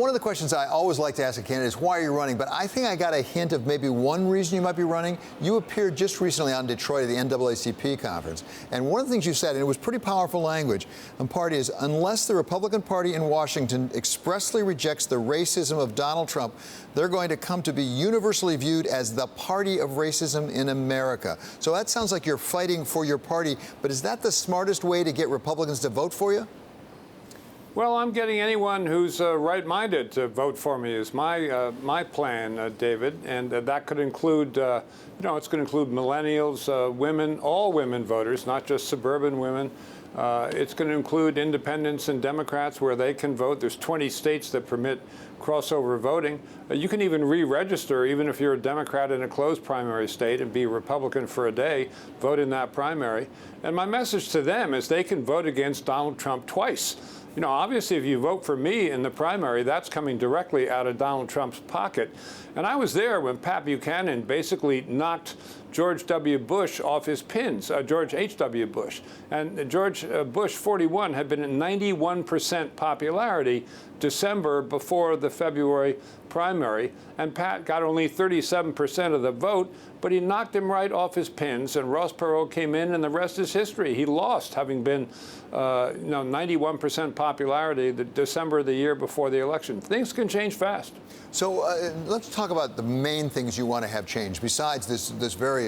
One of the questions I always like to ask a candidate is why are you running? But I think I got a hint of maybe one reason you might be running. You appeared just recently on Detroit at the NAACP conference. And one of the things you said, and it was pretty powerful language, on party is unless the Republican Party in Washington expressly rejects the racism of Donald Trump, they're going to come to be universally viewed as the party of racism in America. So that sounds like you're fighting for your party. But is that the smartest way to get Republicans to vote for you? Well, I'm getting anyone who's right-minded to vote for me is my plan, David, and that could include, it's going to include millennials, women, all women voters, not just suburban women. It's going to include independents and Democrats where they can vote. There's 20 states that permit crossover voting. You can even re-register, even if you're a Democrat in a closed primary state, and be a Republican for a day, vote in that primary. And my message to them is they can vote against Donald Trump twice. You know, obviously, if you vote for me in the primary, that's coming directly out of Donald Trump's pocket. And I was there when Pat Buchanan basically knocked George W. Bush off his pins, George H.W. Bush. And George Bush, 41, had been at 91% popularity December before the February primary. And Pat got only 37% of the vote, but he knocked him right off his pins. And Ross Perot came in, and the rest is history. He lost, having been 91% popularity the December of the year before the election. Things can change fast. So let's talk about the main things you want to have changed. Besides this very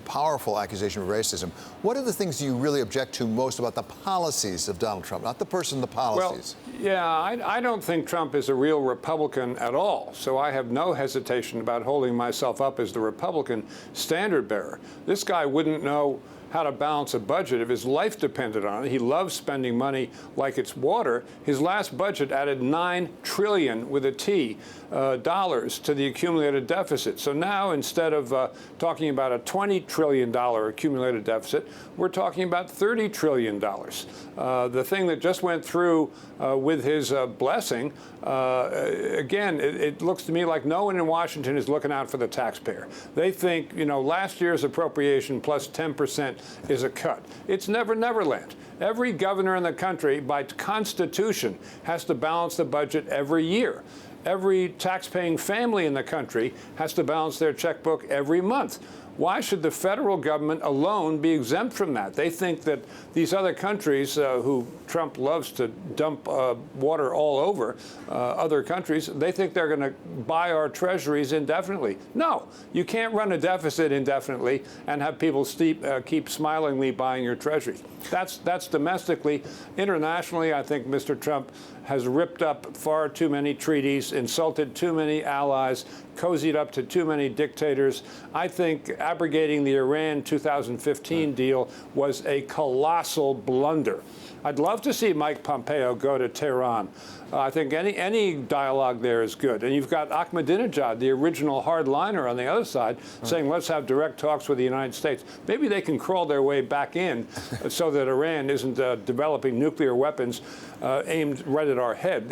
powerful accusation of racism, what are the things you really object to most about the policies of Donald Trump? Not the person, the policies. Well, yeah, I don't think Trump is a real Republican at all. So I have no hesitation about holding myself up as the Republican standard bearer. This guy wouldn't know how to balance a budget if his life depended on it. He loves spending money like it's water. His last budget added $9 trillion with a T dollars to the accumulated deficit. So now, instead of talking about a $20 trillion accumulated deficit, we're talking about $30 trillion. The thing that just went through with his blessing, again, it looks to me like no one in Washington is looking out for the taxpayer. They think, last year's appropriation plus 10% is a cut. It's never Neverland. Every governor in the country, by Constitution, has to balance the budget every year. Every tax-paying family in the country has to balance their checkbook every month. Why should the federal government alone be exempt from that? They think that these other countries, who Trump loves to dump water all over, other countries, they think they're going to buy our treasuries indefinitely. No, you can't run a deficit indefinitely and have people keep smilingly buying your treasuries. That's domestically. Internationally, I think Mr. Trump has ripped up far too many treaties, insulted too many allies, cozied up to too many dictators. I think abrogating the Iran 2015 deal was a colossal blunder. I'd love to see Mike Pompeo go to Tehran. I think any dialogue there is good. And you've got Ahmadinejad, the original hardliner on the other side, saying, let's have direct talks with the United States. Maybe they can crawl their way back in so that Iran isn't developing nuclear weapons aimed right at our head.